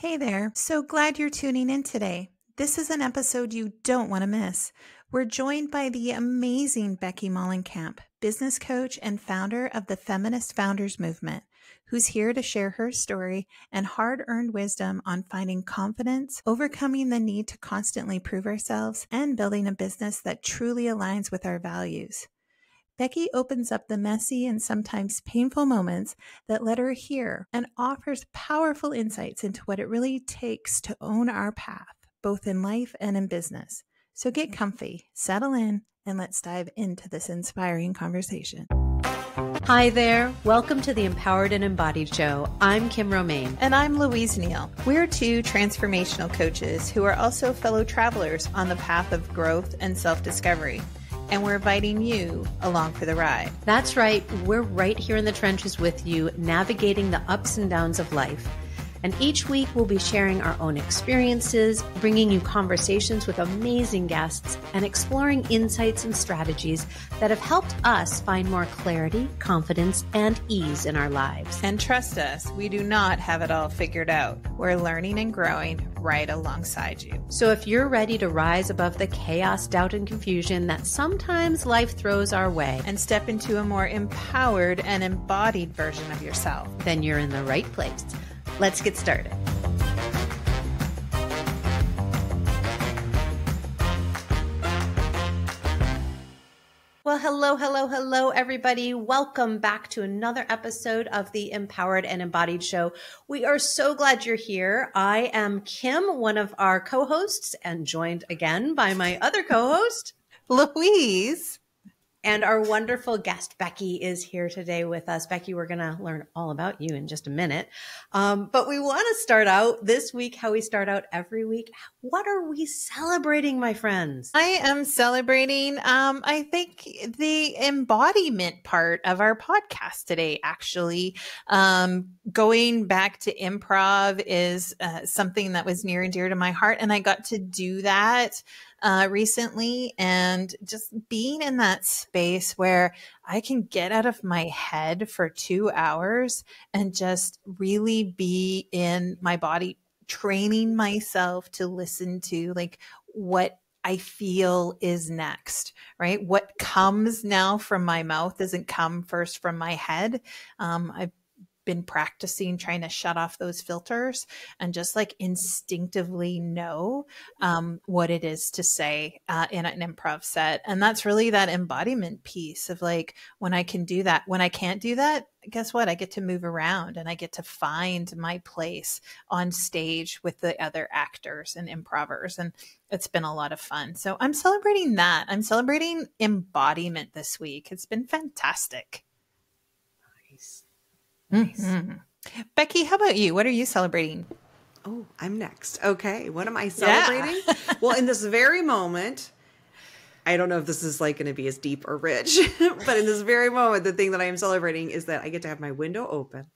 Hey there. So glad you're tuning in today. This is an episode you don't want to miss. We're joined by the amazing Becky Mollenkamp, business coach and founder of the Feminist Founders movement, who's here to share her story and hard-earned wisdom on finding confidence, overcoming the need to constantly prove ourselves, and building a business that truly aligns with our values. Becky opens up the messy and sometimes painful moments that led her here and offers powerful insights into what it really takes to own our path, both in life and in business. So get comfy, settle in, and let's dive into this inspiring conversation. Hi there. Welcome to the Empowered and Embodied Show. I'm Kim Romaine. And I'm Louise Neal. We're two transformational coaches who are also fellow travelers on the path of growth and self-discovery. And we're inviting you along for the ride. That's right. We're right here in the trenches with you, navigating the ups and downs of life. And each week we'll be sharing our own experiences, bringing you conversations with amazing guests, and exploring insights and strategies that have helped us find more clarity, confidence, and ease in our lives. And trust us, we do not have it all figured out. We're learning and growing right alongside you. So if you're ready to rise above the chaos, doubt, and confusion that sometimes life throws our way and step into a more empowered and embodied version of yourself, then you're in the right place. Let's get started. Well, hello, everybody. Welcome back to another episode of the Empowered and Embodied Show. We are so glad you're here. I am Kim, one of our co-hosts, and joined again by my other co-host, Louise. And our wonderful guest, Becky, is here today with us. Becky, we're going to learn all about you in just a minute. But we want to start out this week, how we start out every week. What are we celebrating, my friends? I am celebrating, I think, the embodiment part of our podcast today, actually. Going back to improv is something that was near and dear to my heart. And I got to do that recently, and just being in that space where I can get out of my head for 2 hours and just really be in my body, training myself to listen to like what I feel is next, right? What comes now from my mouth doesn't come first from my head. I've been practicing trying to shut off those filters and just like instinctively know what it is to say in an improv set. And that's really that embodiment piece of like, when I can do that, when I can't do that, guess what? I get to move around and I get to find my place on stage with the other actors and improvers. And it's been a lot of fun. So I'm celebrating that. I'm celebrating embodiment this week. It's been fantastic. Nice. Mm-hmm. Becky, how about you? What are you celebrating? Oh, I'm next. Okay. What am I celebrating? Yeah. Well, in this very moment, I don't know if this is like going to be as deep or rich, but in this very moment, the thing that I am celebrating is that I get to have my window open.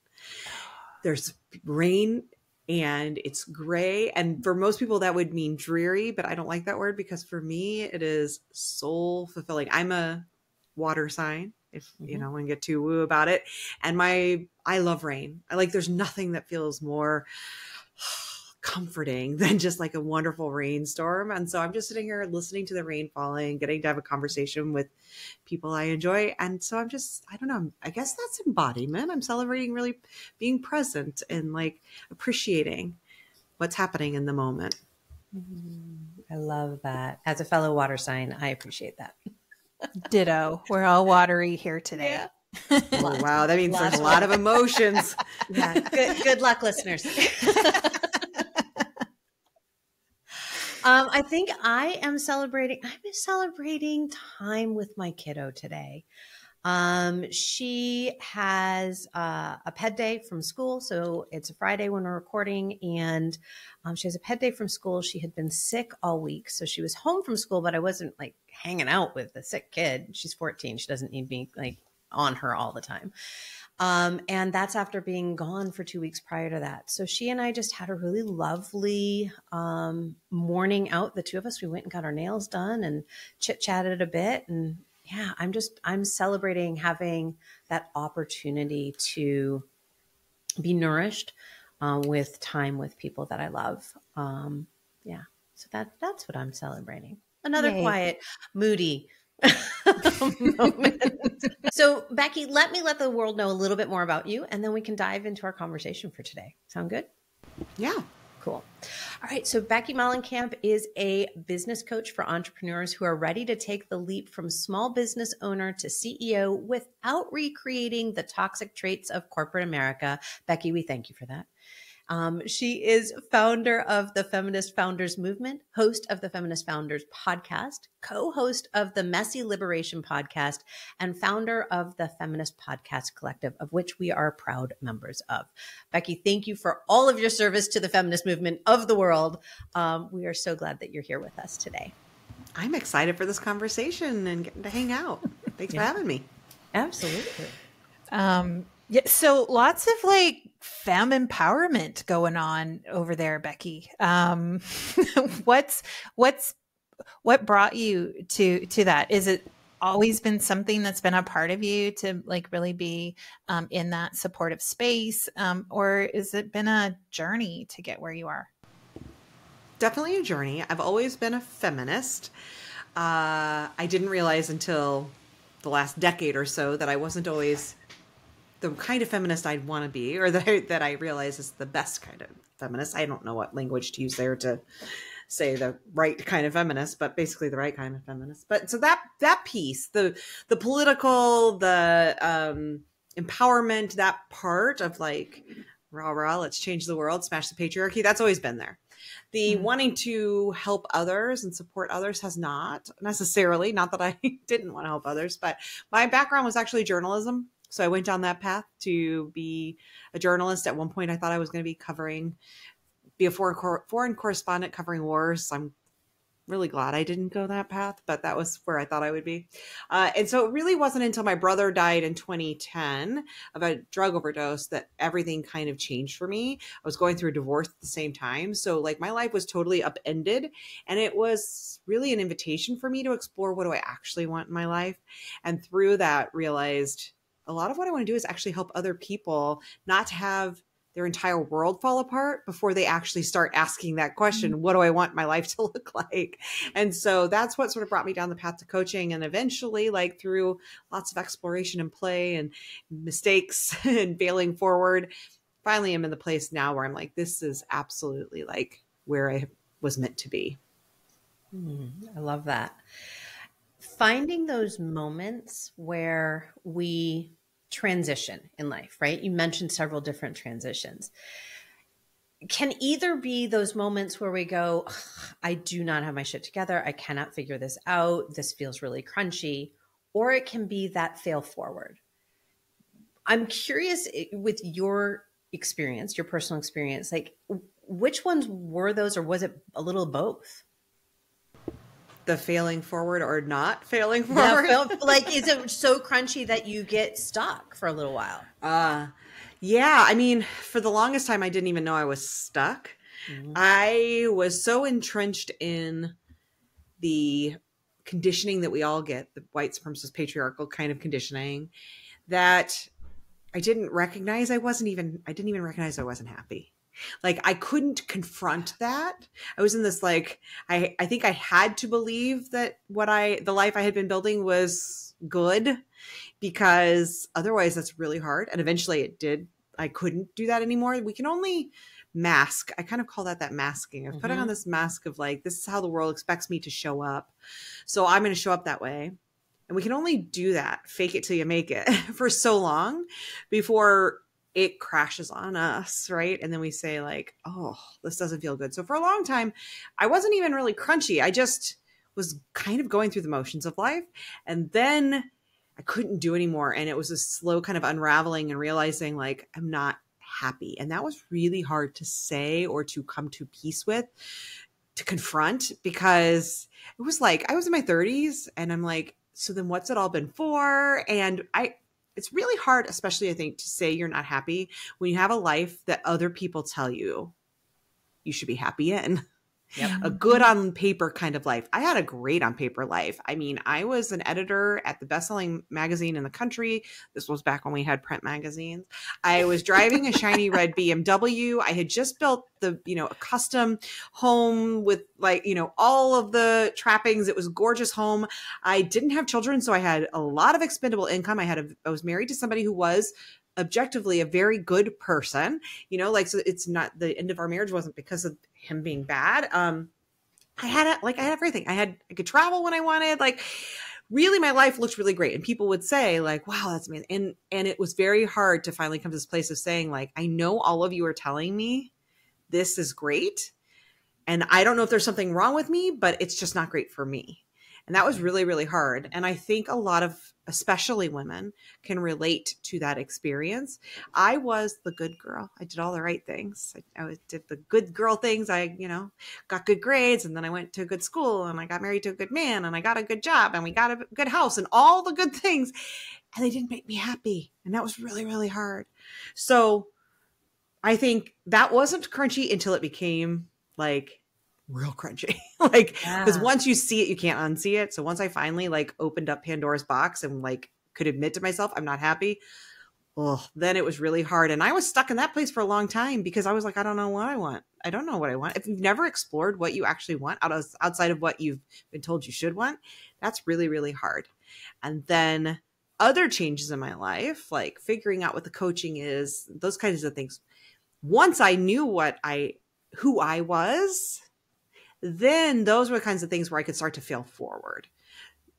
There's rain and it's gray. And for most people that would mean dreary, but I don't like that word because for me, it is soul fulfilling. I'm a water sign. If you know, and get too woo about it. And I love rain. There's nothing that feels more comforting than just like a wonderful rainstorm. And so I'm just sitting here listening to the rain falling, getting to have a conversation with people I enjoy. And so I'm just, I don't know, I guess that's embodiment. I'm celebrating really being present and like appreciating what's happening in the moment. I love that. As a fellow water sign, I appreciate that. Ditto. We're all watery here today. Yeah. Oh, wow. That means there's a lot of emotions. Yeah. Good luck, listeners. I think I'm celebrating time with my kiddo today. She has a ped day from school. So it's a Friday when we're recording, and she has a ped day from school. She had been sick all week. So she was home from school, but I wasn't like hanging out with the sick kid. She's 14. She doesn't need me like on her all the time. And that's after being gone for 2 weeks prior to that. So she and I just had a really lovely morning out. The two of us, we went and got our nails done and chit-chatted a bit. And yeah, I'm celebrating having that opportunity to be nourished, with time with people that I love. Yeah. So that's what I'm celebrating. Another Yay. quiet, moody moment. So Becky, let the world know a little bit more about you, and then we can dive into our conversation for today. Sound good? Yeah. Cool. All right. So Becky Mollenkamp is a business coach for entrepreneurs who are ready to take the leap from small business owner to CEO without recreating the toxic traits of corporate America. Becky, we thank you for that. She is founder of the Feminist Founders movement, host of the Feminist Founders podcast, co-host of the Messy Liberation podcast, and founder of the Feminist Podcast Collective, of which we are proud members of. Becky, thank you for all of your service to the feminist movement of the world. We are so glad that you're here with us today. I'm excited for this conversation and getting to hang out. Thanks for having me. Absolutely. Yeah, so lots of like femme empowerment going on over there, Becky. What brought you to that? Is it always been something that's been a part of you to like really be in that supportive space, or has it been a journey to get where you are? Definitely a journey. I've always been a feminist. I didn't realize until the last decade or so that I wasn't always the kind of feminist I'd want to be, or that I realize is the best kind of feminist. I don't know what language to use there to say the right kind of feminist, but basically the right kind of feminist. But so that piece, the political, the empowerment, that part of like, rah, rah, let's change the world, smash the patriarchy, that's always been there. The wanting to help others and support others has not necessarily, not that I didn't want to help others, but my background was actually journalism. So I went down that path to be a journalist. At one point, I thought I was going to be a foreign correspondent covering wars. I'm really glad I didn't go that path, but that was where I thought I would be. And so it really wasn't until my brother died in 2010 of a drug overdose that everything kind of changed for me. I was going through a divorce at the same time. So like my life was totally upended, and it was really an invitation for me to explore, what do I actually want in my life? And through that realized a lot of what I want to do is actually help other people not to have their entire world fall apart before they actually start asking that question, what do I want my life to look like? And so that's what sort of brought me down the path to coaching. And eventually, like through lots of exploration and play and mistakes and failing forward, finally I'm in the place now where I'm like, this is absolutely like where I was meant to be. I love that. Finding those moments where we transition in life, right? You mentioned several different transitions. Can either be those moments where we go, I do not have my shit together. I cannot figure this out. This feels really crunchy. Or it can be that fail forward. I'm curious with your experience, your personal experience, like which ones were those, or was it a little both? The failing forward or not failing forward? Yeah, like, is it so crunchy that you get stuck for a little while? Yeah. I mean, for the longest time, I didn't even know I was stuck. I was so entrenched in the conditioning that we all get, the white supremacist patriarchal kind of conditioning, that I didn't recognize I didn't even recognize I wasn't happy. Like I couldn't confront that. I was in this, like, I think I had to believe that the life I had been building was good, because otherwise that's really hard. And eventually it did. I couldn't do that anymore. We can only mask. I kind of call that masking. I've put on this mask of like, this is how the world expects me to show up. So I'm going to show up that way. And we can only do that, fake it till you make it, for so long before it crashes on us, right? And then we say like, oh, this doesn't feel good. So for a long time, I wasn't even really crunchy. I just was kind of going through the motions of life. And then I couldn't do anymore. And it was a slow kind of unraveling and realizing like, I'm not happy. And that was really hard to say or to come to peace with, to confront, because it was like, I was in my 30s and I'm like, so then what's it all been for? And it's really hard, especially I think, to say you're not happy when you have a life that other people tell you you should be happy in. A good on paper kind of life. I had a great on paper life. I mean, I was an editor at the best-selling magazine in the country. This was back when we had print magazines. I was driving a shiny red BMW. I had just built a custom home with all of the trappings. It was a gorgeous home. I didn't have children, so I had a lot of expendable income. I was married to somebody who was objectively a very good person, so it's not, the end of our marriage wasn't because of him being bad. I had everything. I could travel when I wanted, really my life looked really great. And people would say wow, that's amazing. And it was very hard to finally come to this place of saying I know all of you are telling me this is great. And I don't know if there's something wrong with me, but it's just not great for me. And that was really, really hard. And I think a lot of, especially women, can relate to that experience. I was the good girl. I did all the right things. I did the good girl things. I, got good grades, and then I went to a good school, and I got married to a good man, and I got a good job, and we got a good house, and all the good things. And they didn't make me happy. And that was really, really hard. So I think that wasn't crunchy until it became real crunchy. Because once you see it, you can't unsee it. So once I finally opened up Pandora's box and could admit to myself I'm not happy, then it was really hard. And I was stuck in that place for a long time because I was I don't know what I want. I don't know what I want. If you've never explored what you actually want outside of what you've been told you should want, that's really, really hard. And then other changes in my life, figuring out what the coaching is, those kinds of things. Once I knew who I was, then those were the kinds of things where I could start to fail forward,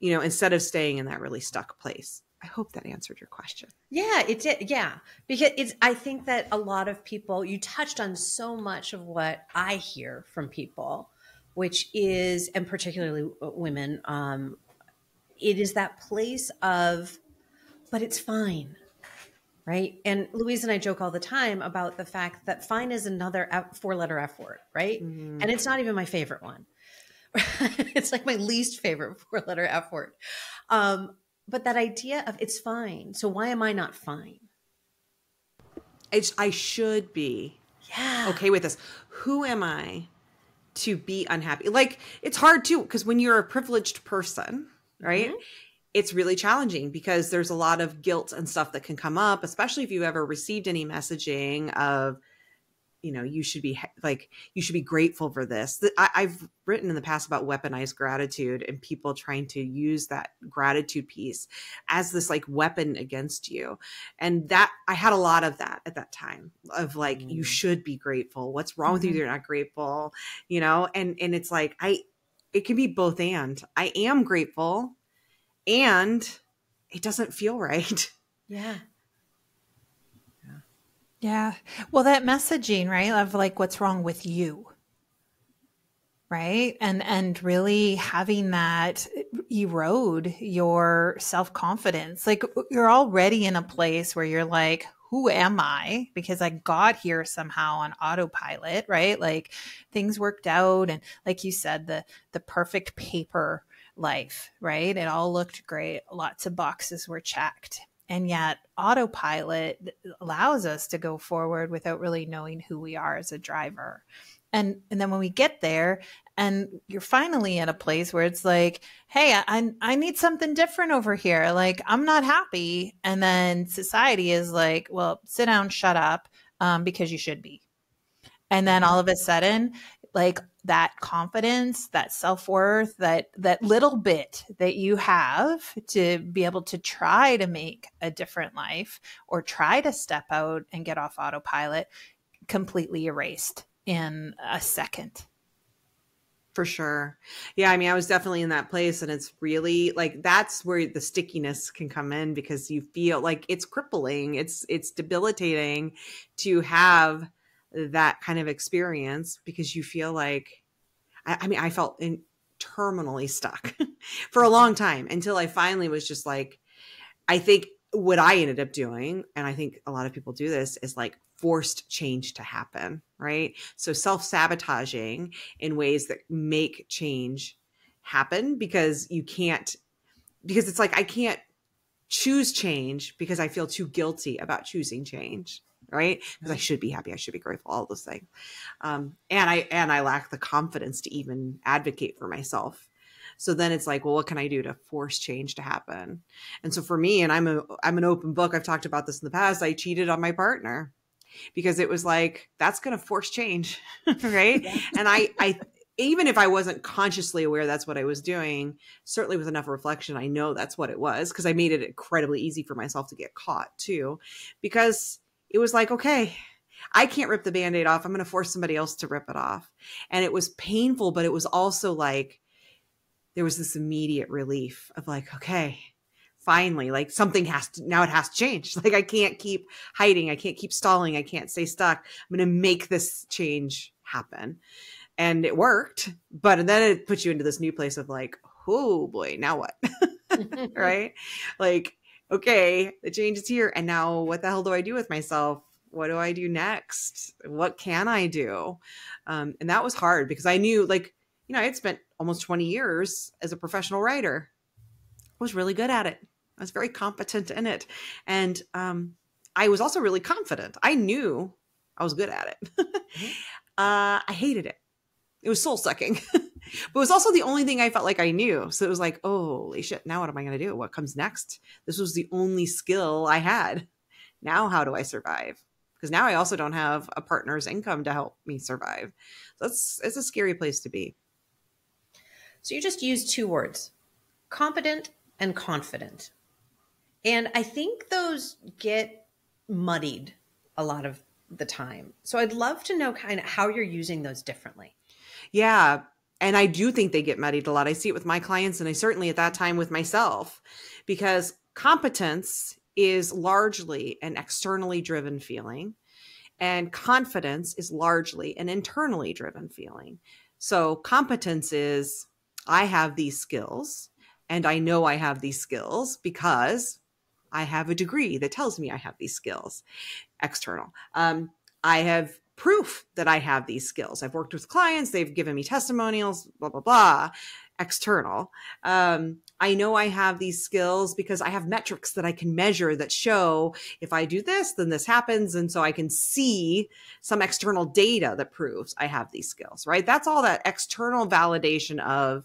instead of staying in that really stuck place. I hope that answered your question. Yeah, it did. Yeah. Because I think that a lot of people, you touched on so much of what I hear from people, which is, and particularly women, it is that place of, but it's fine. Right. And Louise and I joke all the time about the fact that fine is another 4-letter F word. Right. Mm-hmm. And it's not even my favorite one. It's my least favorite 4-letter F word. But that idea of it's fine. So why am I not fine? I should be okay with this. Who am I to be unhappy? It's hard too, because when you're a privileged person, right? Mm-hmm. It's really challenging because there's a lot of guilt and stuff that can come up, especially if you ever received any messaging of, you should be grateful for this. I've written in the past about weaponized gratitude and people trying to use that gratitude piece as this weapon against you. And that I had a lot of that at that time of you should be grateful. What's wrong with you? You're not grateful, and it's it can be both. And I am grateful, and it doesn't feel right. Yeah. Yeah. Well, that messaging, right, of what's wrong with you, right? And really having that erode your self-confidence. You're already in a place where you're who am I? Because I got here somehow on autopilot, right? Things worked out. And like you said, the perfect paper life, right? It all looked great. Lots of boxes were checked. And yet autopilot allows us to go forward without really knowing who we are as a driver. And then when we get there and you're finally in a place where it's hey, I need something different over here. I'm not happy. And then society is well, sit down, shut up, because you should be. And then all of a sudden, that confidence, that self-worth, that little bit that you have to be able to try to make a different life or try to step out and get off autopilot, completely erased in a second. For sure. Yeah. I mean, I was definitely in that place, and it's really that's where the stickiness can come in, because you feel it's crippling. It's debilitating to have that kind of experience, because you feel I felt terminally stuck for a long time until I finally was just I think what I ended up doing, and I think a lot of people do this, is forced change to happen, right? So self-sabotaging in ways that make change happen, because it's I can't choose change because I feel too guilty about choosing change. right? Because I should be happy, I should be grateful, all those things. And I lack the confidence to even advocate for myself. So then it's like, well, what can I do to force change to happen? And so for me, and I'm an open book, I've talked about this in the past, I cheated on my partner because it was like, that's going to force change, right? Yeah. And I even if I wasn't consciously aware that's what I was doing, certainly with enough reflection, I know that's what it was, because I made it incredibly easy for myself to get caught too, because it was like, okay, I can't rip the Band-Aid off. I'm going to force somebody else to rip it off. And it was painful, but it was also like, there was this immediate relief of like, okay, finally, like something now it has to change. Like I can't keep hiding. I can't keep stalling. I can't stay stuck. I'm going to make this change happen. And it worked, but then it puts you into this new place of like, oh boy, now what? Right? Like, okay, the change is here. And now what the hell do I do with myself? What do I do next? What can I do? And that was hard because I knew, like, you know, I had spent almost 20 years as a professional writer. I was really good at it. I was very competent in it. And I was also really confident. I knew I was good at it. I hated it. It was soul sucking, but it was also the only thing I felt like I knew. So it was like, oh, holy shit. Now what am I going to do? What comes next? This was the only skill I had. Now, how do I survive? Because now I also don't have a partner's income to help me survive. So it's a scary place to be. So you just used two words, competent and confident. And I think those get muddied a lot of the time. So I'd love to know kind of how you're using those differently. Yeah. And I do think they get muddied a lot. I see it with my clients, and I certainly at that time with myself, because competence is largely an externally driven feeling, and confidence is largely an internally driven feeling. So competence is, I have these skills, and I know I have these skills because I have a degree that tells me I have these skills. External. I have proof that I have these skills. I've worked with clients. They've given me testimonials, blah, blah, blah. External. I know I have these skills because I have metrics that I can measure that show if I do this, then this happens. And so I can see some external data that proves I have these skills, right? That's all that external validation of,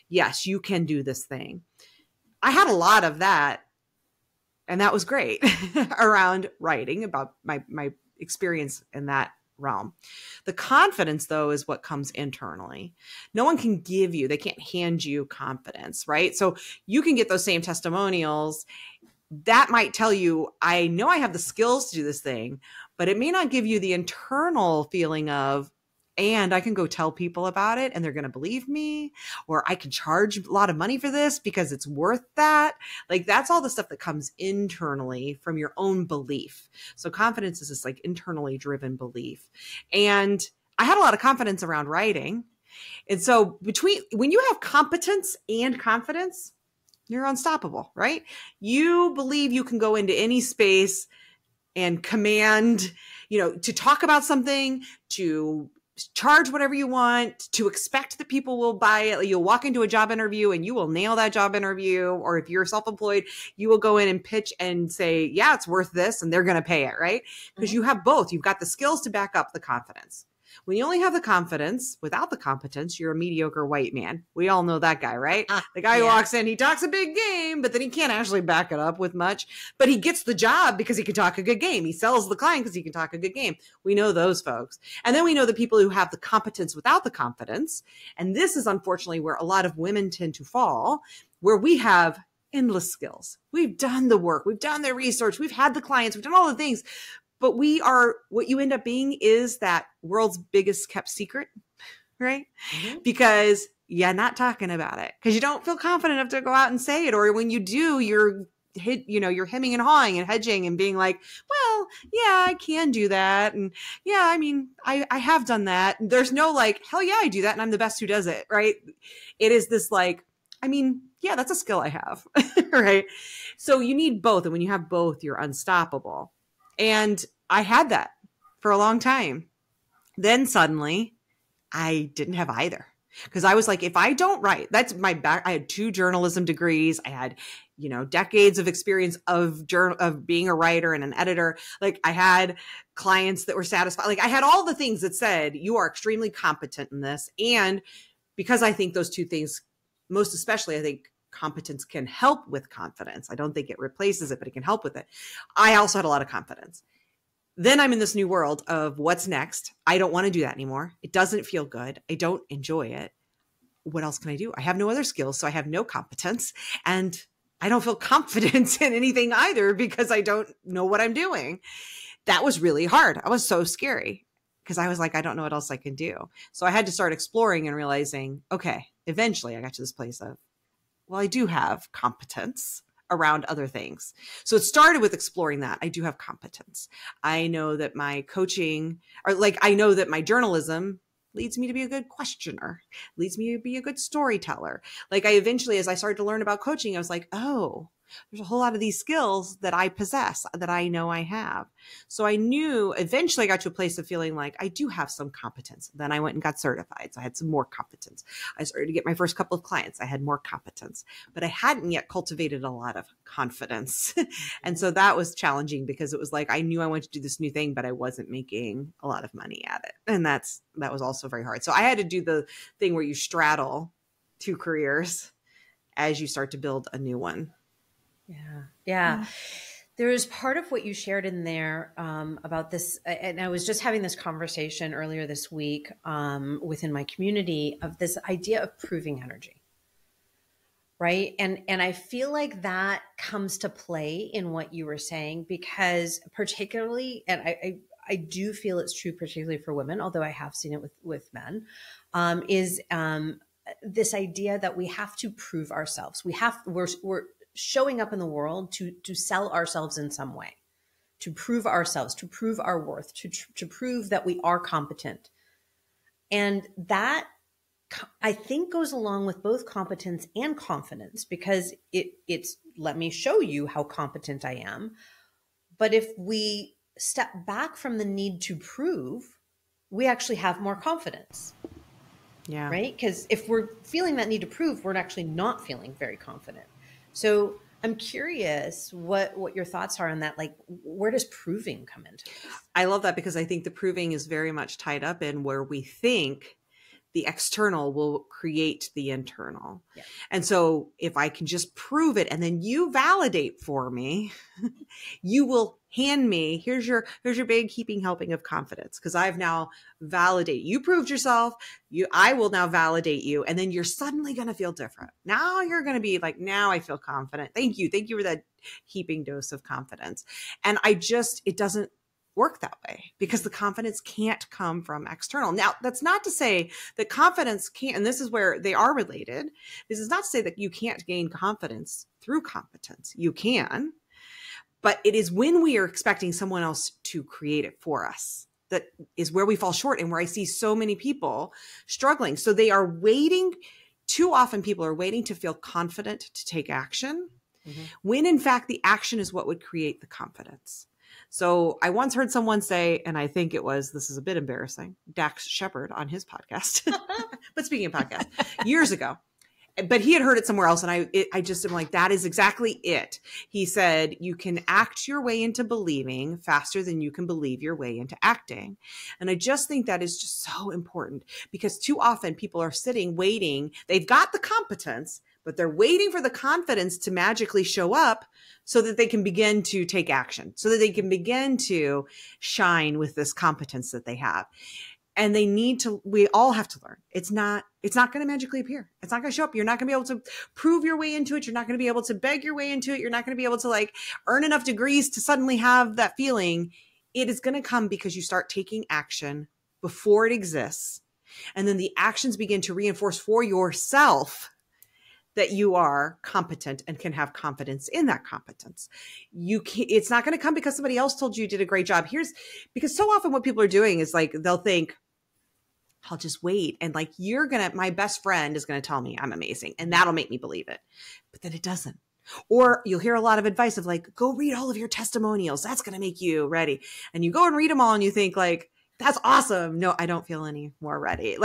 yes, you can do this thing. I had a lot of that. And that was great around writing about my experience in that realm. The confidence, though, is what comes internally. No one can give you, they can't hand you confidence, right? So you can get those same testimonials. That might tell you, I know I have the skills to do this thing, but it may not give you the internal feeling of, and I can go tell people about it and they're going to believe me, or I can charge a lot of money for this because it's worth that. Like that's all the stuff that comes internally from your own belief. So confidence is this like internally driven belief. And I had a lot of confidence around writing. And so when you have competence and confidence, you're unstoppable, right? You believe you can go into any space and command, to talk about something, to charge whatever you want, to expect that people will buy it. You'll walk into a job interview and you will nail that job interview. Or if you're self-employed, you will go in and pitch and say, yeah, it's worth this. And they're going to pay it, right? Because you have both. You've got the skills to back up the confidence. When you only have the confidence without the competence, you're a mediocre white man. We all know that guy, right? The guy who walks in, he talks a big game, but then he can't actually back it up with much. But he gets the job because he can talk a good game. He sells the client because he can talk a good game. We know those folks. And then we know the people who have the competence without the confidence. And this is unfortunately where a lot of women tend to fall, where we have endless skills. We've done the work. We've done the research. We've had the clients. We've done all the things. But what you end up being is that world's biggest kept secret, right? Mm-hmm. Because you're not talking about it because you don't feel confident enough to go out and say it. Or when you do, you're hemming and hawing and hedging and being like, well, yeah, I can do that. And yeah, I mean, I have done that. And there's no like, hell yeah, I do that. And I'm the best who does it, right? It is this like, I mean, yeah, that's a skill I have, right? So you need both. And when you have both, you're unstoppable. And I had that for a long time. Then suddenly I didn't have either because I was like, if I don't write, that's my back. I had 2 journalism degrees. I had decades of experience of being a writer and an editor. Like I had clients that were satisfied. Like I had all the things that said, you are extremely competent in this. And because I think those two things, most especially, I think competence can help with confidence. I don't think it replaces it, but it can help with it. I also had a lot of confidence. Then I'm in this new world of what's next. I don't want to do that anymore. It doesn't feel good. I don't enjoy it. What else can I do? I have no other skills, so I have no competence, and I don't feel confident in anything either because I don't know what I'm doing. That was really hard. I was so scary because I was like, I don't know what else I can do. So I had to start exploring and realizing, okay, eventually I got to this place of, well, I do have competence around other things. So it started with exploring that. I do have competence. I know that my coaching, I know that my journalism leads me to be a good questioner, leads me to be a good storyteller. Like I eventually, as I started to learn about coaching, I was like, oh, there's a whole lot of these skills that I possess, that I know I have. So I knew eventually I got to a place of feeling like I do have some competence. Then I went and got certified. So I had some more competence. I started to get my first couple of clients. I had more competence, but I hadn't yet cultivated a lot of confidence. And so that was challenging because it was like, I knew I wanted to do this new thing, but I wasn't making a lot of money at it. And that was also very hard. So I had to do the thing where you straddle two careers as you start to build a new one. Yeah. There's part of what you shared in there about this, and I was just having this conversation earlier this week within my community of this idea of proving energy, right? And I feel like that comes to play in what you were saying because particularly, and I do feel it's true particularly for women, although I have seen it with men, is this idea that we have to prove ourselves. We're showing up in the world to sell ourselves in some way, to prove ourselves, to prove our worth, to prove that we are competent. And that I think goes along with both competence and confidence because it's let me show you how competent I am. But if we step back from the need to prove, we actually have more confidence. Yeah. Right? Because if we're feeling that need to prove, we're actually not feeling very confident. So I'm curious what your thoughts are on that. Like, where does proving come into this? I love that because I think the proving is very much tied up in where we think the external will create the internal. Yeah. And so if I can just prove it and then you validate for me, you will hand me, here's your big heaping helping of confidence. Cause I've now validated, you proved yourself, I will now validate you. And then you're suddenly going to feel different. Now you're going to be like, now I feel confident. Thank you. Thank you for that heaping dose of confidence. And it doesn't work that way because the confidence can't come from external. Now, that's not to say that confidence can't, and this is where they are related. This is not to say that you can't gain confidence through competence. You can, but it is when we are expecting someone else to create it for us that is where we fall short and where I see so many people struggling. So they are waiting. Too often people are waiting to feel confident to take action when in fact the action is what would create the confidence. So I once heard someone say, and I think this is a bit embarrassing, Dax Shepard on his podcast, but speaking of podcasts, years ago, but he had heard it somewhere else. And I just am like, that is exactly it. He said, you can act your way into believing faster than you can believe your way into acting. And I just think that is just so important because too often people are sitting, waiting. They've got the competence, but they're waiting for the confidence to magically show up so that they can begin to take action, so that they can begin to shine with this competence that they have. And we all have to learn. It's not going to magically appear. It's not going to show up. You're not going to be able to prove your way into it. You're not going to be able to beg your way into it. You're not going to be able to earn enough degrees to suddenly have that feeling. It is going to come because you start taking action before it exists. And then the actions begin to reinforce for yourself that you are competent and can have confidence in that competence. It's not going to come because somebody else told you did a great job. Because so often what people are doing is they'll think, I'll just wait. And my best friend is going to tell me I'm amazing and that'll make me believe it. But then it doesn't. Or you'll hear a lot of advice of go read all of your testimonials. That's going to make you ready. And you go and read them all and you think that's awesome. No, I don't feel any more ready.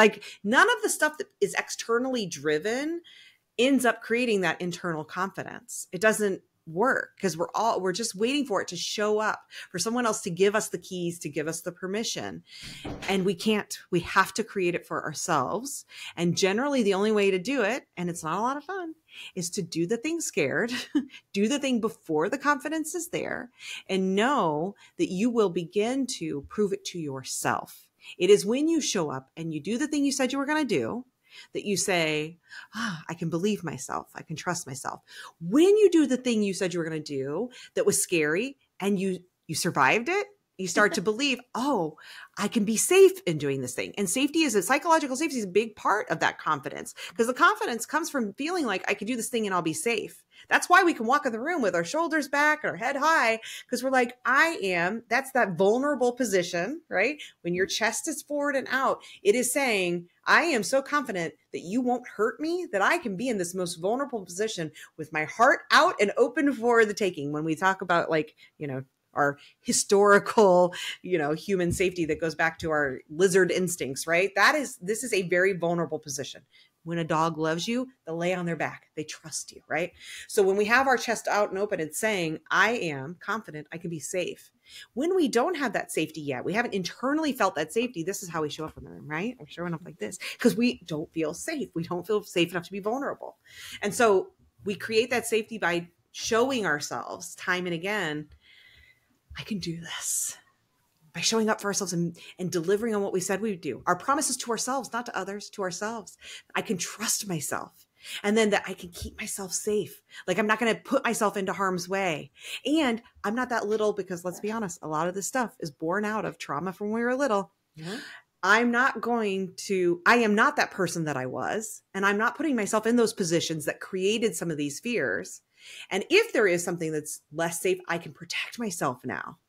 None of the stuff that is externally driven ends up creating that internal confidence. It doesn't work because we're just waiting for it to show up, for someone else to give us the keys, to give us the permission. And we can't. We have to create it for ourselves. And generally the only way to do it, and it's not a lot of fun, is to do the thing scared, do the thing before the confidence is there, and know that you will begin to prove it to yourself. It is when you show up and you do the thing you said you were going to do that you say, I can believe myself. I can trust myself. When you do the thing you said you were going to do that was scary and you survived it, you start to believe, I can be safe in doing this thing. And psychological safety is a big part of that confidence, because the confidence comes from feeling like I can do this thing and I'll be safe. That's why we can walk in the room with our shoulders back, our head high, because we're like, that's that vulnerable position, right? When your chest is forward and out, it is saying, I am so confident that you won't hurt me, that I can be in this most vulnerable position with my heart out and open for the taking. When we talk about our historical, human safety that goes back to our lizard instincts, right? This is a very vulnerable position. When a dog loves you, they'll lay on their back. They trust you, right? So when we have our chest out and open, it's saying, I am confident I can be safe. When we don't have that safety yet, we haven't internally felt that safety, this is how we show up in the room, right? We're showing up like this because we don't feel safe. We don't feel safe enough to be vulnerable. And so we create that safety by showing ourselves time and again, I can do this. By showing up for ourselves and delivering on what we said we would do. Our promises to ourselves, not to others, to ourselves. I can trust myself. And then that I can keep myself safe. Like I'm not going to put myself into harm's way. And I'm not that little, because let's be honest, a lot of this stuff is born out of trauma from when we were little. Mm-hmm. I am not that person that I was. And I'm not putting myself in those positions that created some of these fears. And if there is something that's less safe, I can protect myself now.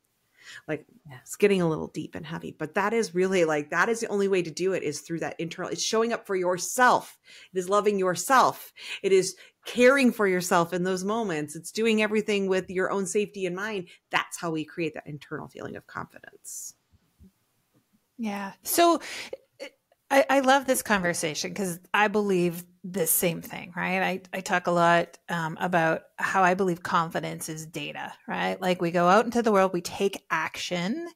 It's getting a little deep and heavy, but that is really that is the only way to do it, is through that internal. It's showing up for yourself. It is loving yourself. It is caring for yourself in those moments. It's doing everything with your own safety in mind. That's how we create that internal feeling of confidence. Yeah. So I love this conversation because I believe the same thing, right? I talk a lot about how I believe confidence is data, right? Like we go out into the world, we take action,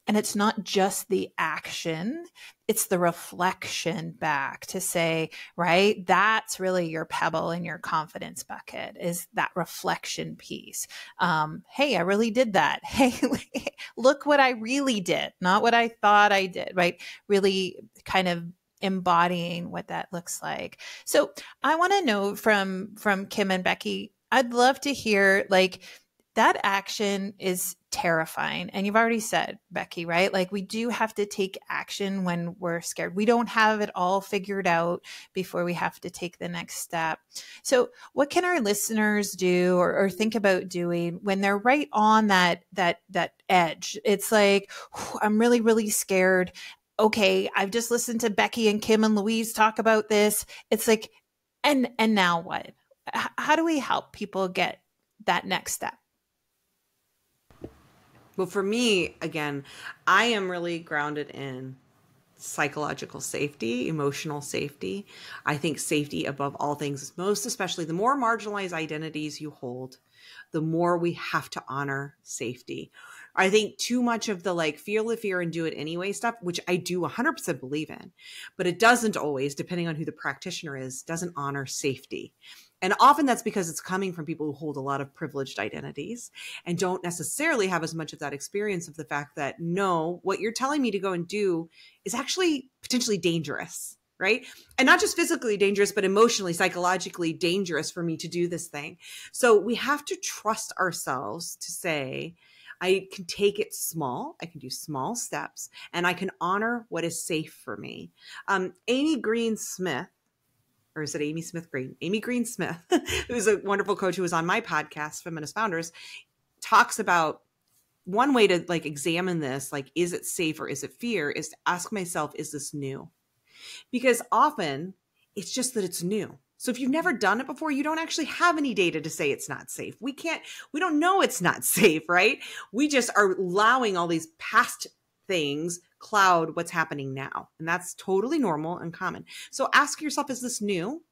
and it's not just the action, it's the reflection back to say, right, that's really your pebble in your confidence bucket, is that reflection piece. Hey, I really did that. Hey, look what I really did, not what I thought I did, right? Really kind of embodying what that looks like. So I want to know from Kim and Becky, I'd love to hear that action is terrifying. And you've already said, Becky, right? We do have to take action when we're scared. We don't have it all figured out before we have to take the next step. So what can our listeners do or think about doing when they're right on that edge? It's I'm really, really scared. Okay, I've just listened to Becky and Kim and Louise talk about this. It's and now what? How do we help people get that next step? Well, for me, again, I am really grounded in psychological safety, emotional safety. I think safety above all things, most especially the more marginalized identities you hold, the more we have to honor safety. I think too much of the feel the fear and do it anyway stuff, which I do 100% believe in, but it doesn't always, depending on who the practitioner is, doesn't honor safety. And often that's because it's coming from people who hold a lot of privileged identities and don't necessarily have as much of that experience of the fact that, no, what you're telling me to go and do is actually potentially dangerous, right? And not just physically dangerous, but emotionally, psychologically dangerous for me to do this thing. So we have to trust ourselves to say, I can take it small. I can do small steps, and I can honor what is safe for me. Amy Green Smith, or is it Amy Smith Green? Amy Green Smith, who's a wonderful coach who was on my podcast, Feminist Founders, talks about one way to examine this, is it safe or is it fear, is to ask myself, is this new? Because often it's just that it's new. So if you've never done it before, you don't actually have any data to say it's not safe. We don't know it's not safe, right? We just are allowing all these past things cloud what's happening now. And that's totally normal and common. So ask yourself, is this new?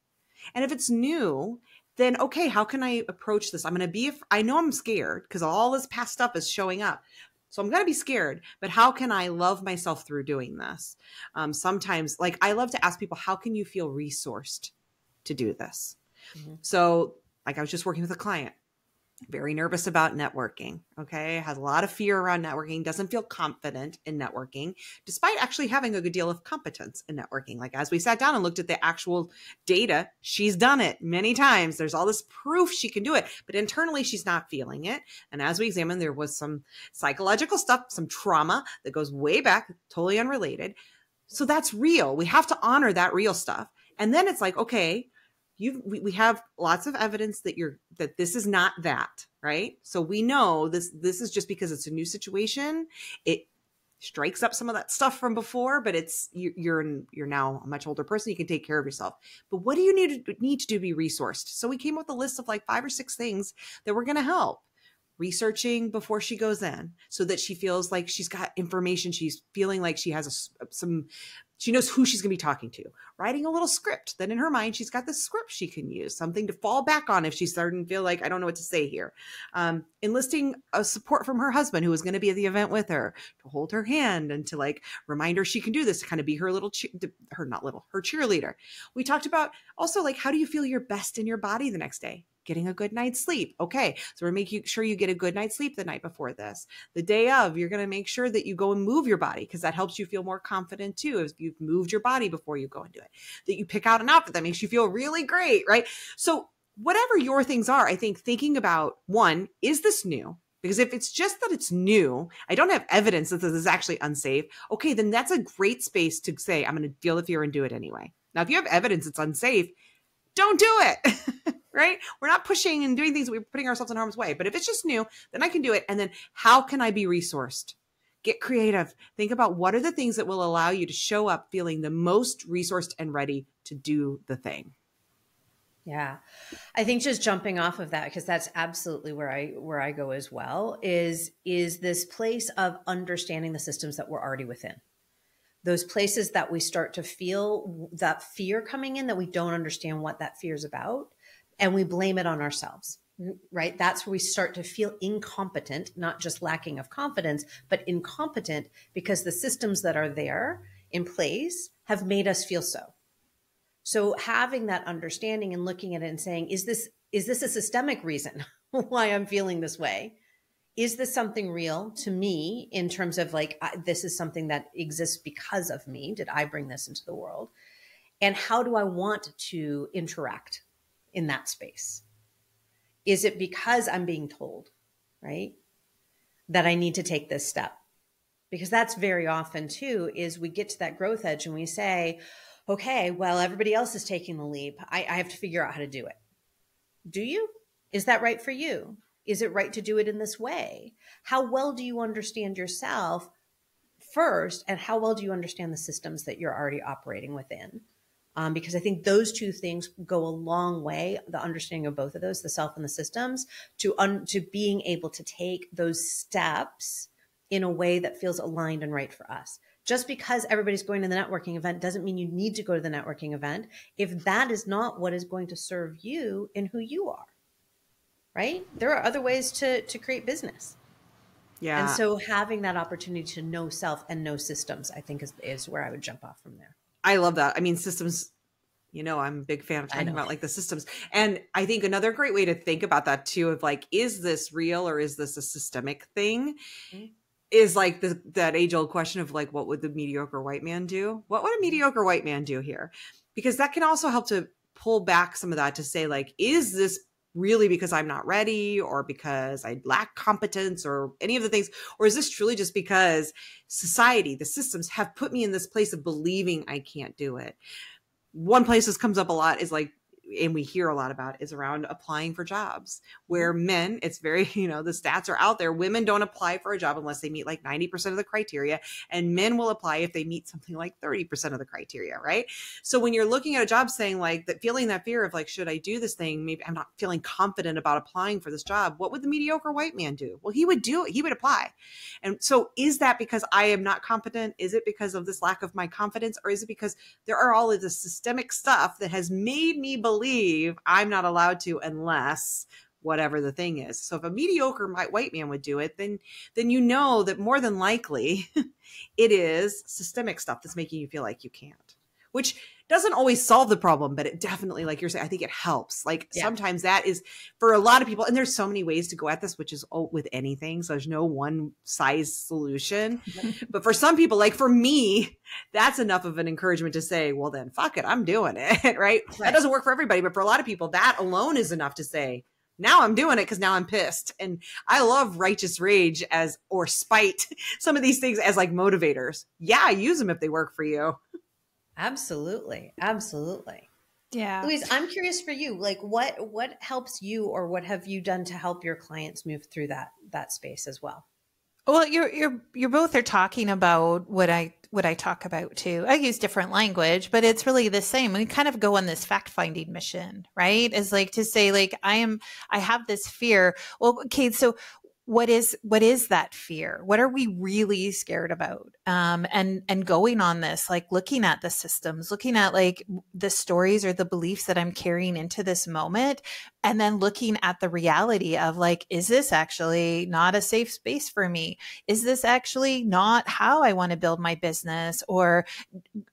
And if it's new, then okay, how can I approach this? I know I'm scared because all this past stuff is showing up. So I'm going to be scared, but how can I love myself through doing this? Sometimes, like, I love to ask people, how can you feel resourced to do this? Mm-hmm. So like, I was just working with a client, very nervous about networking. Okay. Has a lot of fear around networking, doesn't feel confident in networking, despite actually having a good deal of competence in networking. Like, as we sat down and looked at the actual data, she's done it many times. There's all this proof she can do it, but internally she's not feeling it. And as we examined, there was some psychological stuff, some trauma that goes way back, totally unrelated. So that's real. We have to honor that real stuff. And then it's like, okay, we have lots of evidence that this is not that, right? So we know this is just because it's a new situation. It strikes up some of that stuff from before, but you're now a much older person. You can take care of yourself. But what do you need to do to be resourced? So we came up with a list of like 5 or 6 things that were going to help. Researching before she goes in so that she feels like she's got information. She's feeling like she has she knows who she's going to be talking to. Writing a little script that in her mind, she's got the script she can use, something to fall back on if she's starting to feel like, I don't know what to say here. Enlisting a support from her husband, who is going to be at the event with her, to hold her hand and to like remind her she can do this, to kind of be her her cheerleader. We talked about also like, how do you feel your best in your body the next day? Getting a good night's sleep. Okay. So we're making sure you get a good night's sleep the night before this. The day of, you're going to make sure that you go and move your body, because that helps you feel more confident too. If you've moved your body before you go and do it, that you pick out an outfit that makes you feel really great. Right. So whatever your things are, I think thinking about, one, is this new? Because if it's just that it's new, I don't have evidence that this is actually unsafe. Okay. Then that's a great space to say, I'm going to feel the fear and do it anyway. Now, if you have evidence it's unsafe, don't do it. Right? We're not pushing and doing things. We're putting ourselves in harm's way. But if it's just new, then I can do it. And then how can I be resourced? Get creative. Think about what are the things that will allow you to show up feeling the most resourced and ready to do the thing. Yeah. I think just jumping off of that, because that's absolutely where I go as well, is this place of understanding the systems that we're already within. Those places that we start to feel that fear coming in, that we don't understand what that fear is about, and we blame it on ourselves, right? That's where we start to feel incompetent, not just lacking of confidence, but incompetent because the systems that are there in place have made us feel so. So having that understanding and looking at it and saying, is this a systemic reason why I'm feeling this way? Is this something real to me in terms of like, this is something that exists because of me? Did I bring this into the world? And how do I want to interact in that space? Is it because I'm being told, right, that I need to take this step? Because that's very often too, is we get to that growth edge and we say, okay, well, everybody else is taking the leap. I have to figure out how to do it. Do you? Is that right for you? Is it right to do it in this way? How well do you understand yourself first? And how well do you understand the systems that you're already operating within? Because I think those two things go a long way, the understanding of both of those, the self and the systems, to being able to take those steps in a way that feels aligned and right for us. Just because everybody's going to the networking event doesn't mean you need to go to the networking event if that is not what is going to serve you in who you are, right? There are other ways to create business. Yeah. And so having that opportunity to know self and know systems, I think is where I would jump off from there. I love that. I mean, systems, I'm a big fan of talking about like the systems. And I think another great way to think about that too, of like, is this real or is this a systemic thing? Mm-hmm. Is like that age old question of like, what would the mediocre white man do? What would a mediocre white man do here? Because that can also help to pull back some of that to say like, is this really because I'm not ready or because I lack competence or any of the things? Or is this truly just because society, the systems have put me in this place of believing I can't do it? One place this comes up a lot is like, and we hear a lot about, is around applying for jobs where men, it's very, the stats are out there. Women don't apply for a job unless they meet like 90% of the criteria, and men will apply if they meet something like 30% of the criteria. Right. So when you're looking at a job saying like that, feeling that fear of like, should I do this thing? Maybe I'm not feeling confident about applying for this job. What would the mediocre white man do? Well, he would do it. He would apply. And so is that because I am not competent? Is it because of this lack of my confidence? Or is it because there are all of this systemic stuff that has made me believe believe I'm not allowed to unless whatever the thing is. So if a mediocre white man would do it, then you know that more than likely it is systemic stuff that's making you feel like you can't, which doesn't always solve the problem, but it definitely, like you're saying, I think it helps. Like sometimes that is for a lot of people, and there's so many ways to go at this, which is with anything. So there's no one size solution, but for some people, like for me, that's enough of an encouragement to say, well then fuck it, I'm doing it. Right? That doesn't work for everybody, but for a lot of people, that alone is enough to say, now I'm doing it because now I'm pissed. And I love righteous rage or spite, some of these things as like motivators. Yeah, use them if they work for you. Absolutely. Absolutely. Yeah. Louise, I'm curious for you, like what helps you, or what have you done to help your clients move through that space as well? Well, you're both are talking about what I talk about too. I use different language, but it's really the same. We kind of go on this fact-finding mission, right? Is like to say like, I have this fear. Well, okay. So what is that fear? What are we really scared about? And going on this, like looking at the systems, looking at like the stories or the beliefs that I'm carrying into this moment, and then looking at the reality of like, is this actually not a safe space for me? Is this actually not how I want to build my business or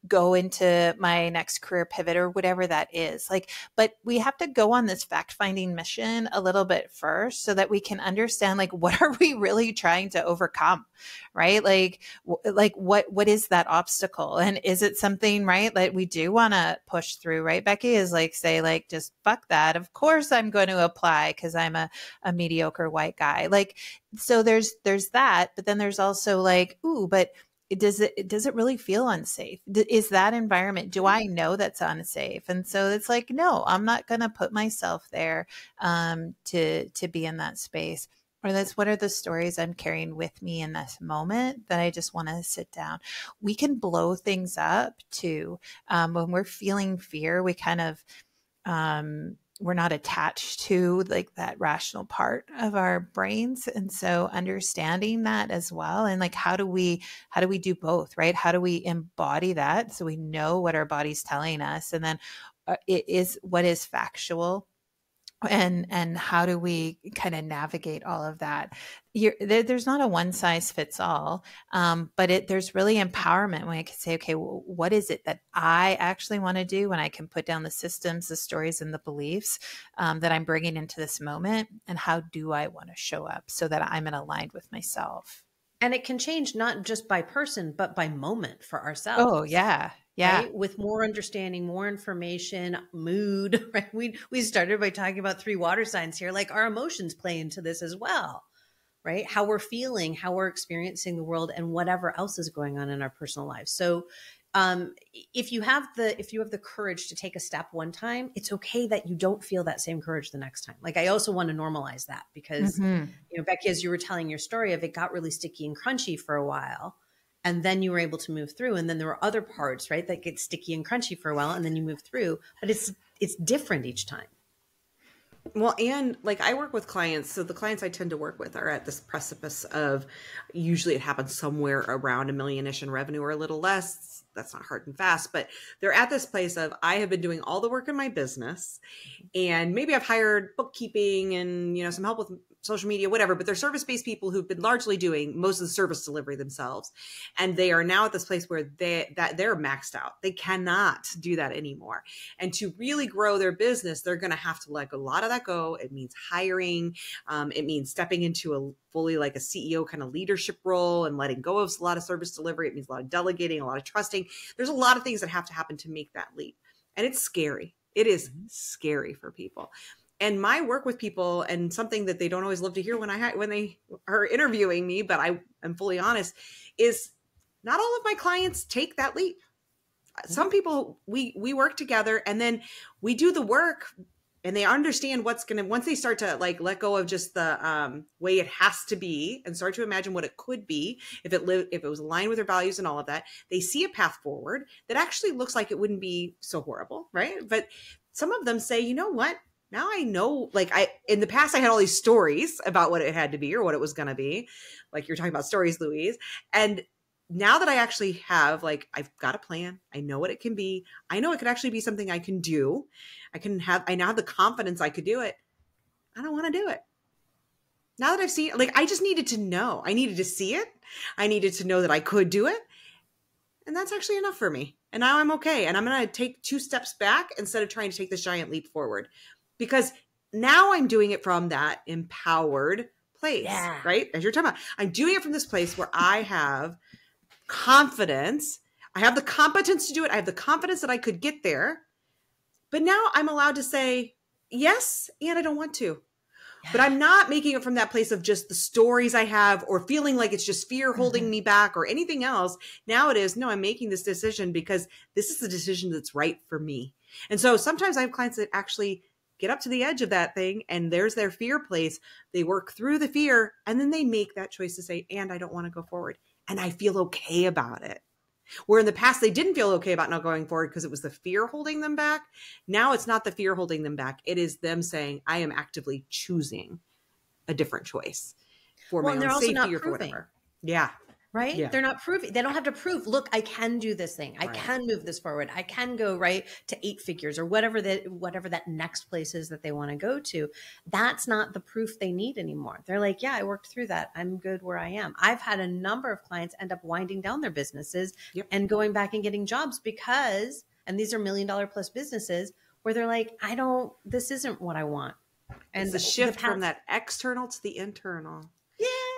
go into my next career pivot or whatever that is? Like, but we have to go on this fact-finding mission a little bit first so that we can understand like, what are we really trying to overcome, right? Like what is that obstacle? And is it something, right, that we do want to push through, right? Becky is like, say like, just fuck that. Of course I'm going to apply because I'm a mediocre white guy. Like, so there's that, but then there's also like, ooh, but does it really feel unsafe? Is that environment, do I know that's unsafe? And so it's like, no, I'm not going to put myself there to be in that space. Or that's what are the stories I'm carrying with me in this moment that I just want to sit down. We can blow things up too. When we're feeling fear, we kind of, we're not attached to like that rational part of our brains. And so understanding that as well. And like, how do we do both, right? How do we embody that so we know what our body's telling us? And then what is factual? And how do we kind of navigate all of that? There's not a one size fits all, but there's really empowerment when I can say, okay, well, what is it that I actually want to do when I can put down the systems, the stories, and the beliefs that I'm bringing into this moment, and how do I want to show up so that I'm aligned with myself? And it can change not just by person, but by moment for ourselves. Oh, yeah. Yeah. Right? With more understanding, more information, mood, right? We started by talking about 3 water signs here. Like our emotions play into this as well, right? How we're feeling, how we're experiencing the world, and whatever else is going on in our personal lives. So if you have the courage to take a step one time, it's okay that you don't feel that same courage the next time. Like I also want to normalize that because, you know, Becky, as you were telling your story of it got really sticky and crunchy for a while. And then you were able to move through. And then there were other parts, right, that get sticky and crunchy for a while. And then you move through. But it's different each time. Well, and like I work with clients. So the clients I tend to work with are at this precipice of usually it happens somewhere around $1 million-ish in revenue or a little less. That's not hard and fast, but they're at this place of I have been doing all the work in my business and maybe I've hired bookkeeping and, you know, some help with social media, whatever, but they're service-based people who've been largely doing most of the service delivery themselves. And they are now at this place where they're maxed out. They cannot do that anymore. And to really grow their business, they're going to have to let a lot of that go. It means hiring. It means stepping into a fully like a CEO kind of leadership role and letting go of a lot of service delivery. It means a lot of delegating, a lot of trusting. There's a lot of things that have to happen to make that leap. And it's scary. It is scary for people. And my work with people, and something that they don't always love to hear when they are interviewing me, but I am fully honest, is not all of my clients take that leap. Some people, we work together and then we do the work and they understand what's going to, once they start to like let go of just the way it has to be and start to imagine what it could be if it was aligned with their values and all of that, they see a path forward that actually looks like it wouldn't be so horrible, right? But some of them say, you know what? Now I know, like in the past, I had all these stories about what it had to be or what it was going to be. Like you're talking about stories, Louise. And now that I actually have, like, I've got a plan, I know what it can be. I know it could actually be something I can do. I now have the confidence I could do it. I don't want to do it. Now that I've seen, like, I just needed to know. I needed to see it. I needed to know that I could do it. And that's actually enough for me. And now I'm okay. And I'm going to take 2 steps back instead of trying to take this giant leap forward. Because now I'm doing it from that empowered place, right? As you're talking about, I'm doing it from this place where I have confidence. I have the competence to do it. I have the confidence that I could get there. But now I'm allowed to say yes, and I don't want to. But I'm not making it from that place of just the stories I have or feeling like it's just fear holding me back or anything else. Now it is, no, I'm making this decision because this is the decision that's right for me. And so sometimes I have clients that actually get up to the edge of that thing and there's their fear place. They work through the fear and then they make that choice to say, and I don't want to go forward. And I feel okay about it. Where in the past they didn't feel okay about not going forward because it was the fear holding them back. Now it's not the fear holding them back. It is them saying, I am actively choosing a different choice for my own safety or for whatever. Yeah. Right? Yeah. They're not proving. They don't have to prove, look, I can do this thing. I can move this forward. I can go right to 8 figures or whatever that next place is that they want to go to. That's not the proof they need anymore. They're like, yeah, I worked through that. I'm good where I am. I've had a number of clients end up winding down their businesses and going back and getting jobs because, and these are $1 million plus businesses where they're like, this isn't what I want. And it's a shift from that external to the internal.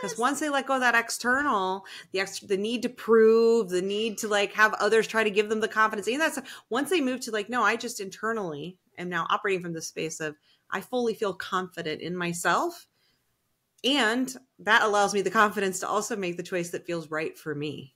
Because Yes. once they let go of that external, the need to prove, the need to like have others try to give them the confidence. And that's once they move to like, no, I just internally am now operating from the space of I fully feel confident in myself. And that allows me the confidence to also make the choice that feels right for me.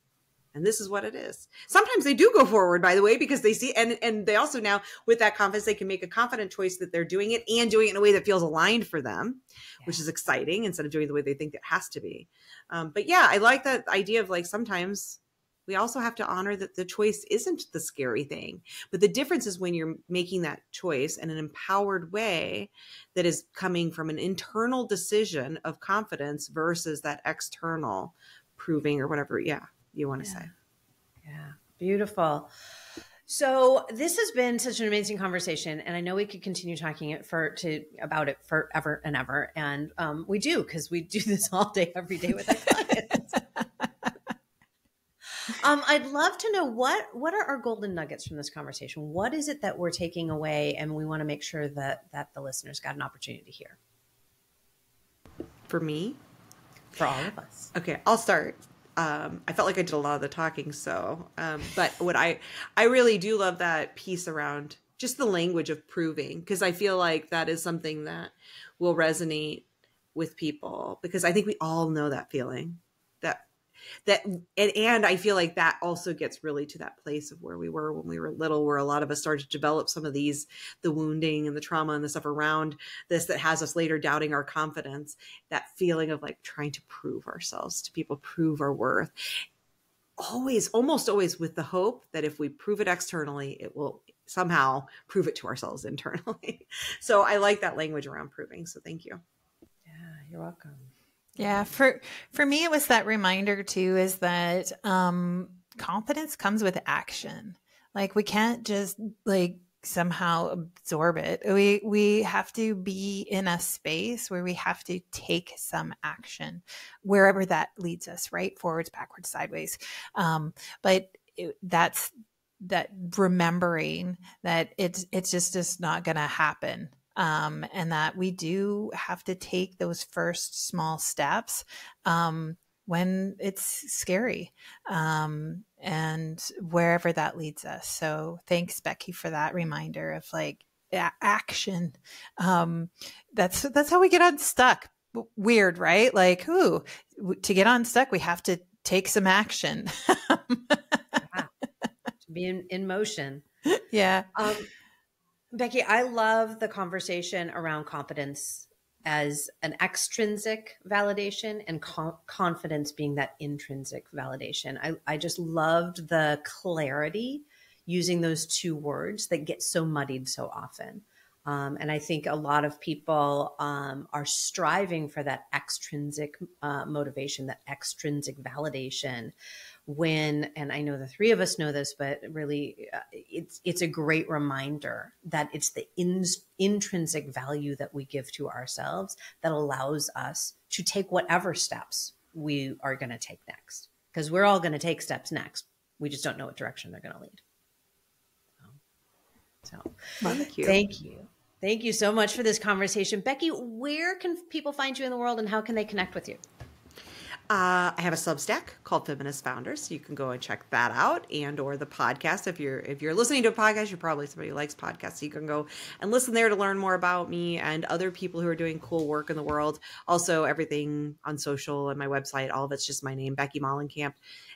And this is what it is. Sometimes they do go forward, by the way, because they see, and they also now, with that confidence, they can make a confident choice that they're doing it and doing it in a way that feels aligned for them, which is exciting instead of doing it the way they think it has to be. But yeah, I like that idea of like, sometimes we also have to honor that the choice isn't the scary thing. But the difference is when you're making that choice in an empowered way that is coming from an internal decision of confidence versus that external proving or whatever. Yeah. You want to say. Yeah. Beautiful. So this has been such an amazing conversation. And I know we could continue talking about it forever and ever. And we do, because we do this all day, every day with our clients. I'd love to know what are our golden nuggets from this conversation? What is it that we're taking away? And we want to make sure that the listeners got an opportunity to hear. For me? For all of us. Okay, I'll start. I felt like I did a lot of the talking, but what I really do love that piece around just the language of proving, because I feel like that is something that will resonate with people, because I think we all know that feeling and I feel like that also gets really to that place of where we were when we were little, where a lot of us started to develop some of the wounding and the trauma and the stuff around this that has us later doubting our confidence, that feeling of like trying to prove ourselves to people, prove our worth, almost always with the hope that if we prove it externally, it will somehow prove it to ourselves internally. So I like that language around proving. So thank you. Yeah, you're welcome. Yeah, for me, it was that reminder too, is that confidence comes with action. Like we can't just like somehow absorb it. We have to be in a space where we have to take some action, wherever that leads us, right? Forwards, backwards, sideways. But that's that remembering that it's just not going to happen. And that we do have to take those first small steps when it's scary, and wherever that leads us. So thanks, Becky, for that reminder of like action. That's how we get unstuck. Weird, right? Like, to get unstuck, we have to take some action. To be in motion. Yeah. Becky, I love the conversation around competence as an extrinsic validation and confidence being that intrinsic validation. I just loved the clarity using those two words that get so muddied so often. And I think a lot of people are striving for that extrinsic motivation, that extrinsic validation, and I know the three of us know this, but really it's a great reminder that it's the intrinsic value that we give to ourselves that allows us to take whatever steps we are going to take next, because we're all going to take steps next. We just don't know what direction they're going to lead. So thank you. Thank you so much for this conversation. Becky, where can people find you in the world and how can they connect with you? I have a Substack called Feminist Founders, so you can go and check that out, and or the podcast. If you're listening to a podcast, you're probably somebody who likes podcasts, so you can go and listen there to learn more about me and other people who are doing cool work in the world. Also, everything on social and my website, all of it's just my name, Becky Mollenkamp.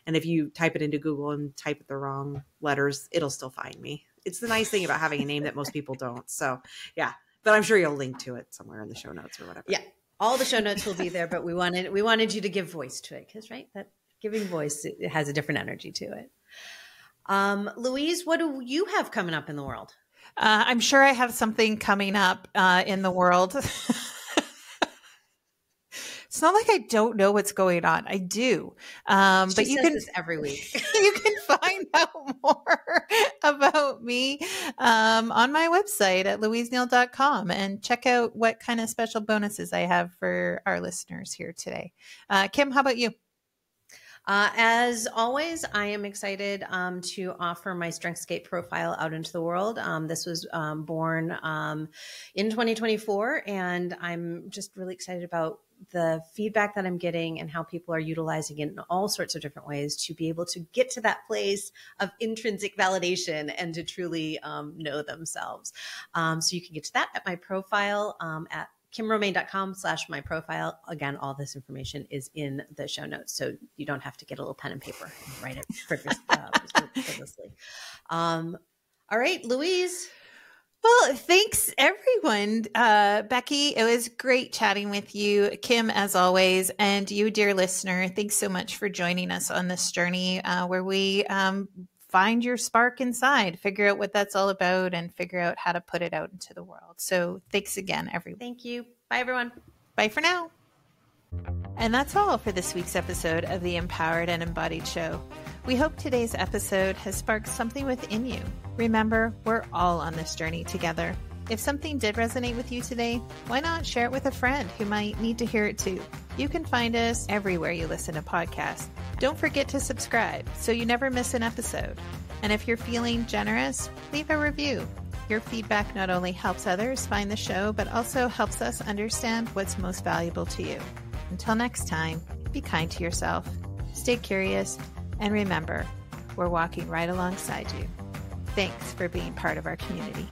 And if you type it into Google and type the wrong letters, it'll still find me. It's the nice thing about having a name that most people don't. So yeah, but I'm sure you'll link to it somewhere in the show notes or whatever. Yeah. All the show notes will be there, but we wanted you to give voice to it, because that giving voice, it has a different energy to it. Louise, what do you have coming up in the world? I'm sure I have something coming up in the world. It's not like I don't know what's going on. I do. But you can this every week. You can find out more about me on my website at louiseneal.com and check out what kind of special bonuses I have for our listeners here today. Kim, how about you? As always, I am excited to offer my StrengthScape profile out into the world. This was born in 2024, and I'm just really excited about the feedback that I'm getting and how people are utilizing it in all sorts of different ways to be able to get to that place of intrinsic validation and to truly know themselves. So you can get to that at my profile at kimromaine.com/my profile. Again, all this information is in the show notes, so you don't have to get a little pen and paper and write it frivolously. All right, Louise. Well, thanks everyone. Becky, it was great chatting with you. Kim, as always, and you, dear listener, thanks so much for joining us on this journey where we find your spark inside, figure out what that's all about, and figure out how to put it out into the world. So thanks again, everyone. Thank you. Bye, everyone. Bye for now. And that's all for this week's episode of the Empowered and Embodied Show. We hope today's episode has sparked something within you. Remember, we're all on this journey together. If something did resonate with you today, why not share it with a friend who might need to hear it too? You can find us everywhere you listen to podcasts. Don't forget to subscribe so you never miss an episode. And if you're feeling generous, leave a review. Your feedback not only helps others find the show, but also helps us understand what's most valuable to you. Until next time, be kind to yourself, stay curious, and remember, we're walking right alongside you. Thanks for being part of our community.